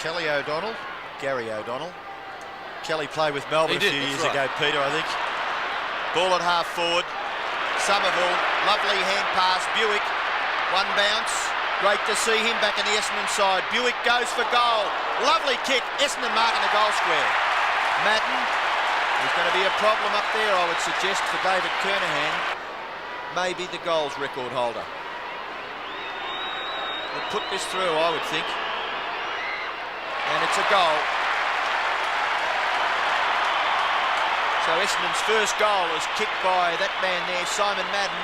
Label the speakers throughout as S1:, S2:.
S1: Kelly O'Donnell, Gary O'Donnell. Kelly played with Melbourne a few years ago, Peter, I think. Ball at half forward. Somerville, lovely hand pass. Buick, one bounce. Great to see him back in the Essendon side. Buick goes for goal. Lovely kick. Essendon marking the goal square. Madden, there's going to be a problem up there, I would suggest, for David Kernahan. Maybe the goals record holder. We'll put this through, I would think. And it's a goal. So Essendon's first goal is kicked by that man there, Simon Madden.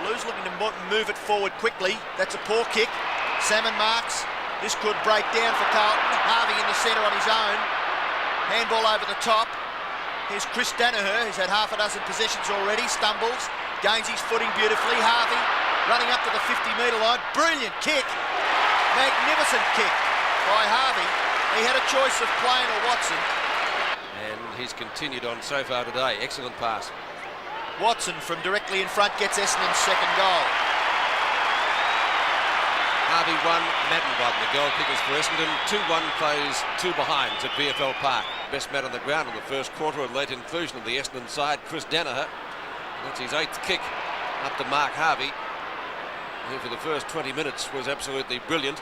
S1: Blues looking to move it forward quickly. That's a poor kick. Salmon marks. This could break down for Carlton. Harvey in the centre on his own. Handball over the top. Here's Chris Daniher, who's had half a dozen possessions already. Stumbles. Gains his footing beautifully. Harvey running up to the 50-metre line. Brilliant kick. Magnificent kick by Harvey. He had a choice of Plain or Watson.
S2: And he's continued on so far today. Excellent pass.
S1: Watson from directly in front gets Essendon's second goal.
S2: Harvey won, Madden won. The goal kickers for Essendon. 2-1 plays 2 behinds at VFL Park. Best man on the ground in the first quarter, a late inclusion of the Essendon side, Chris Daniher. That's his 8th kick up to Mark Harvey, who for the first 20 minutes was absolutely brilliant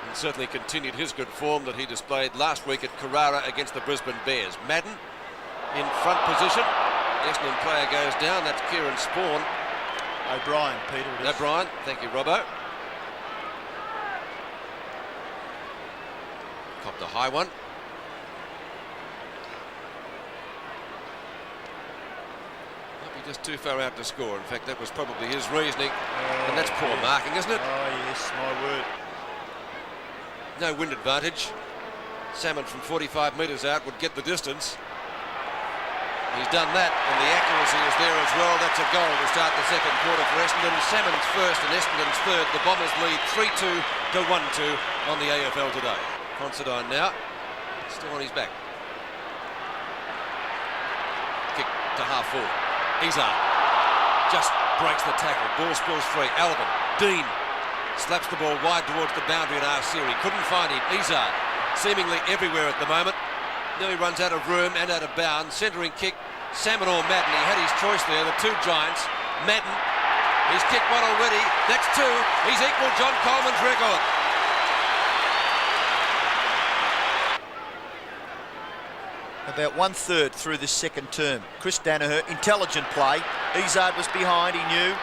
S2: and certainly continued his good form that he displayed last week at Carrara against the Brisbane Bears. Madden in front position. Essendon player goes down. That's Kieran Spawn.
S1: O'Brien, Peter.
S2: O'Brien. Thank you, Robbo. Copped a high one. Might be just too far out to score. In fact, that was probably his reasoning. And that's poor marking, isn't it?
S1: Oh, yes, my word.
S2: No wind advantage. Salmon from 45 metres out would get the distance. He's done that, and the accuracy is there as well. That's a goal to start the second quarter for Essendon. Salmon's first and Essendon's third. The Bombers lead 3-2 to 1-2 on the AFL today. Considine now, still on his back. Kick to half forward. Ezard just breaks the tackle. Ball spills free. Alvin, Dean slaps the ball wide towards the boundary at Arceri. Couldn't find him. Ezard seemingly everywhere at the moment. Nearly runs out of room and out of bounds. Centering kick, Salmon or Madden. He had his choice there, the two giants. Madden, he's kicked one already. That's 2. He's equalled John Coleman's record.
S1: About 1/3 through this second term. Chris Daniher, intelligent play. Ezard was behind, he knew.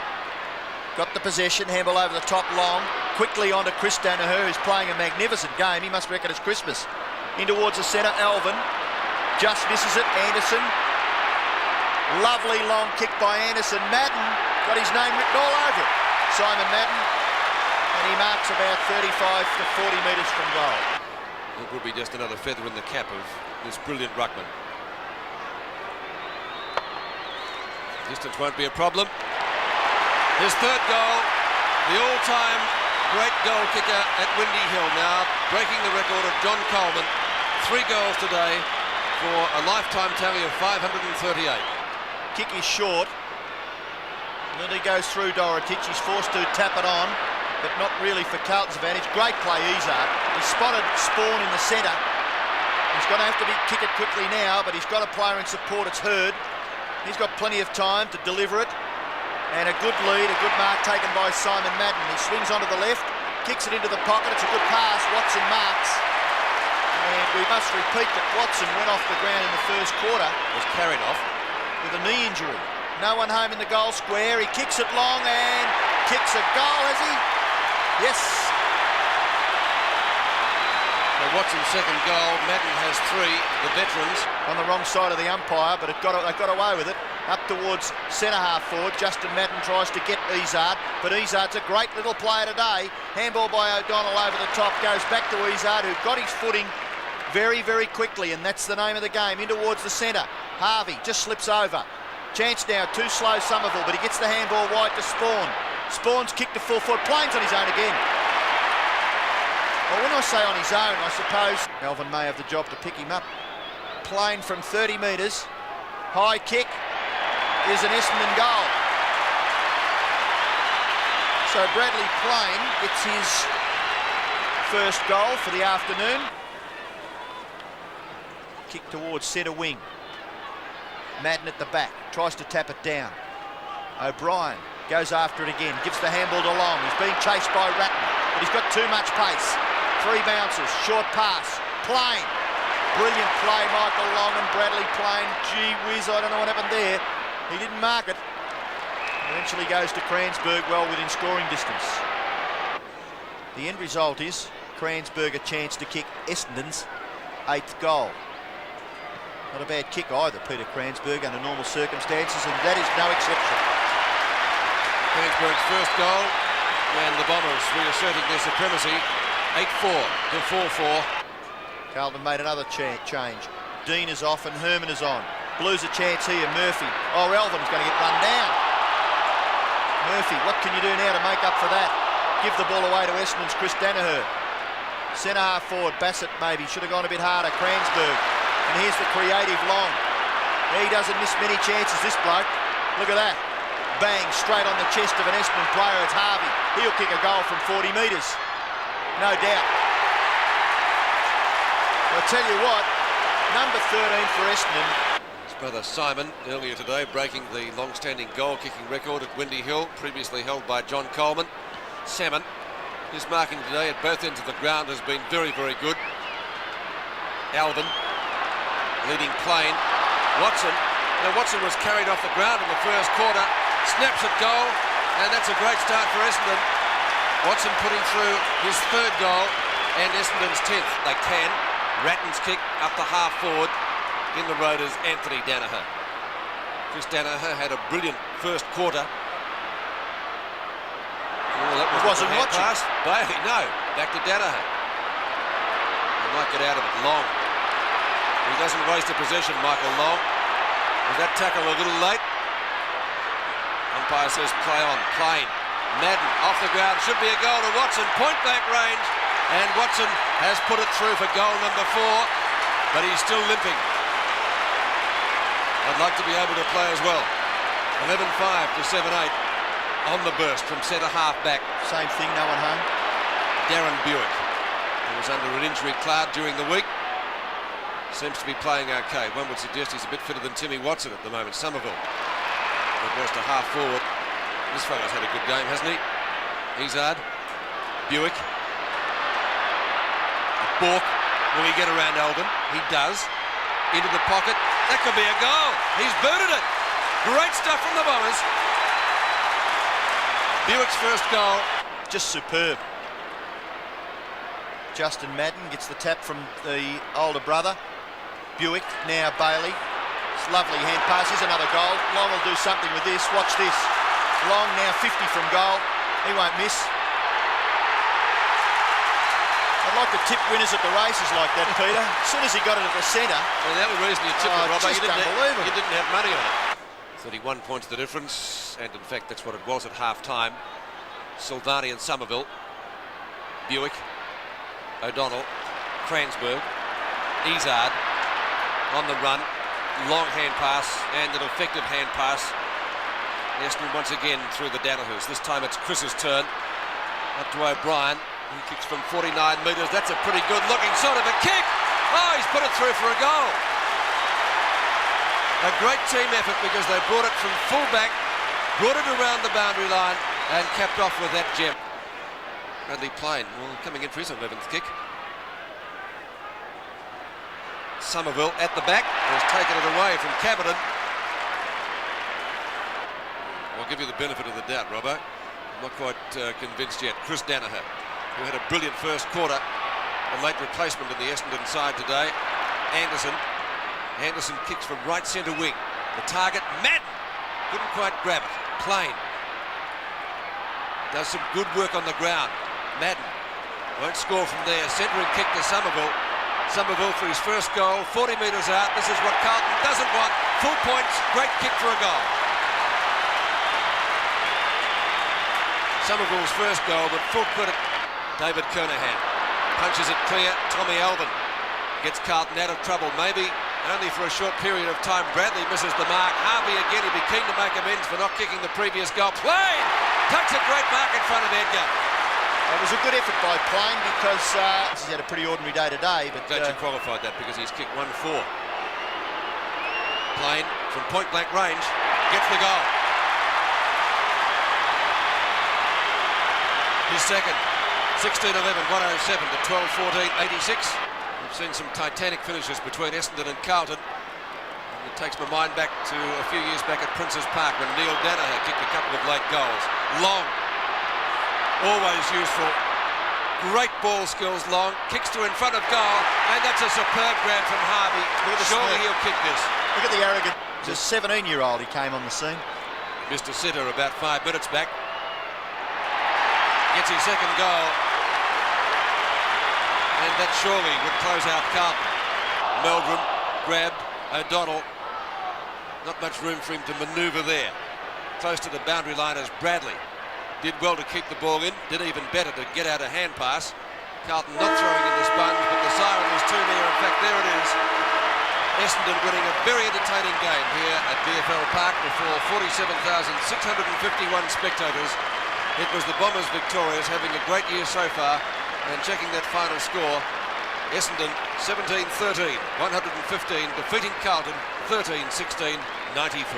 S1: Got the possession, handball over the top, Long. Quickly onto Chris Daniher, who's playing a magnificent game. He must reckon it's Christmas. In towards the centre, Alvin. Just misses it, Anderson. Lovely long kick by Anderson. Madden got his name written all over it. Simon Madden. And he marks about 35 to 40 metres from goal.
S2: It will be just another feather in the cap of this brilliant ruckman. Distance won't be a problem. His third goal, the all-time great goal kicker at Windy Hill now, breaking the record of John Coleman. 3 goals today for a lifetime tally of 538.
S1: Kick is short. Nearly goes through Dorotich. He's forced to tap it on, but not really for Carlton's advantage. Great play, Ezard. He spotted Spawn in the centre. He's going to have to kick it quickly now, but he's got a player in support. It's Hurd. He's got plenty of time to deliver it. And a good lead, a good mark taken by Simon Madden. He swings onto the left, kicks it into the pocket. It's a good pass. Watson marks. And we must repeat that Watson went off the ground in the first quarter.
S2: Was carried off
S1: with a knee injury. No one home in the goal square. He kicks it long and kicks a goal, has he? Yes.
S2: Well, Watson's second goal. Madden has 3. The veterans
S1: on the wrong side of the umpire, but they got away with it. Up towards centre half forward. Justin Madden tries to get Ezard, but Ezard's a great little player today. Handball by O'Donnell over the top, goes back to Ezard, who got his footing very, very quickly, and that's the name of the game. In towards the centre. Harvey just slips over. Chance now, too slow Somerville, but he gets the handball wide to Spawn. Spawn's kicked to full foot. Plain's on his own again. Well, when I say on his own, I suppose Alvin may have the job to pick him up. Plain from 30 metres. High kick. Is an Essendon goal. So Bradley Plain gets his first goal for the afternoon. Kick towards centre wing. Madden at the back, tries to tap it down. O'Brien goes after it again, gives the handball to Long. He's being chased by Ratton, but he's got too much pace. 3 bounces, short pass, Plain. Brilliant play, Michael Long and Bradley Plain. Gee whiz, I don't know what happened there. He didn't mark it. Eventually goes to Cransburg, well within scoring distance. The end result is Cransburg a chance to kick Essendon's 8th goal. Not a bad kick either, Peter Cransburg, under normal circumstances, and that is no exception.
S2: Cransburg's first goal, and the Bombers reasserting their supremacy. 8-4 to 4-4.
S1: Carlton made another change. Dean is off and Herman is on. Blues a chance here, Murphy. Oh, Elvin's going to get run down. Murphy, what can you do now to make up for that? Give the ball away to Essendon's Chris Daniher. Centre half forward, Bassett maybe, should have gone a bit harder, Cransburg. And here's the creative Long. He doesn't miss many chances, this bloke. Look at that. Bang, straight on the chest of an Essendon player, it's Harvey. He'll kick a goal from 40 metres. No doubt. I'll tell you what, number 13 for Essendon.
S2: His brother Simon, earlier today, breaking the long-standing goal-kicking record at Windy Hill, previously held by John Coleman. Salmon, his marking today at both ends of the ground has been very, very good. Alvin, leading Plain. Watson. Now Watson was carried off the ground in the first quarter, snaps at goal, and that's a great start for Essendon. Watson putting through his 3rd goal and Essendon's 10th. They can. Ratton's kick up the half forward. In the road is Anthony Daniher. Chris Daniher had a brilliant first quarter. Oh, that
S1: wasn't watching.
S2: Pass. Bailey, no. Back to Daniher. He might get out of it. Long. He doesn't waste a possession, Michael Long. Was that tackle a little late? Umpire says play on. Plain. Madden off the ground. Should be a goal to Watson. Point blank range. And Watson has put it through for goal number 4. But he's still limping. I'd like to be able to play as well. 11-5 to 7-8 on the burst from centre half back.
S1: Same thing, no one home.
S2: Darren Buick, who was under an injury cloud during the week, seems to be playing okay. One would suggest he's a bit fitter than Timmy Watson at the moment. Somerville, who goes to half forward. This fellow's had a good game, hasn't he? Ezard, Buick, Bork. Will he get around Eldon? He does. Into the pocket. That could be a goal. He's booted it. Great stuff from the Bombers. Buick's first goal.
S1: Just superb. Justin Madden gets the tap from the older brother. Buick, now Bailey. It's lovely hand pass. Here's another goal. Long will do something with this. Watch this. Long now 50 from goal. He won't miss. I'd like to tip winners at the races like that, Peter. As soon as he got it at the centre.
S2: Well, the only reason you tipped it, Robert, you didn't have money on it. 31 points the difference, and in fact that's what it was at half-time. Silvani and Somerville, Buick, O'Donnell, Cransburg, Ezard on the run, long hand pass and an effective hand pass. Essendon once again through the Danihers. This time it's Chris's turn. Up to O'Brien. He kicks from 49 metres. That's a pretty good looking sort of a kick. Oh, he's put it through for a goal. A great team effort because they brought it from full back, brought it around the boundary line and capped off with that gem. Bradley Plain, well, coming in for his 11th kick. Somerville at the back has taken it away from Caberton. I'll give you the benefit of the doubt, Robbo. I'm not quite convinced yet. Chris Daniher, who had a brilliant first quarter, a late replacement in the Essendon side today. Anderson kicks from right centre wing. The target, Madden, couldn't quite grab it. Plain does some good work on the ground. Madden won't score from there. Centering kick to Somerville. Somerville for his first goal, 40 metres out. This is what Carlton doesn't want. Full points, great kick for a goal. Somerville's first goal, but full credit. David Kernahan punches it clear. Tommy Alvin gets Carlton out of trouble, maybe only for a short period of time. Bradley misses the mark. Harvey again, he'd be keen to make amends for not kicking the previous goal. Plain takes a great mark in front of Edgar.
S1: It was a good effort by Plain because he's had a pretty ordinary day today. But
S2: glad you qualified that because he's kicked 1-4. Plain from point-blank range gets the goal. His second, 16-11, 107 to 12-14, 86. We've seen some titanic finishes between Essendon and Carlton. And it takes my mind back to a few years back at Princes Park when Neil Daniher kicked a couple of late goals. Long, always useful. Great ball skills, Long. Kicks to in front of goal, and that's a superb grab from Harvey. Surely he'll kick this.
S1: Look at the arrogant, just 17-year-old he came on the scene.
S2: Mr. Sitter about 5 minutes back. Gets his second goal. And that surely would close out Carlton. Meldrum grabbed. O'Donnell. Not much room for him to manoeuvre there. Close to the boundary line as Bradley. Did well to keep the ball in. Did even better to get out a hand pass. Carlton not throwing in the sponge, but the siren was too near. In fact, there it is. Essendon winning a very entertaining game here at VFL Park before 47,651 spectators. It was the Bombers victorious, having a great year so far. And checking that final score, Essendon 17-13, 115, defeating Carlton 13-16, 94.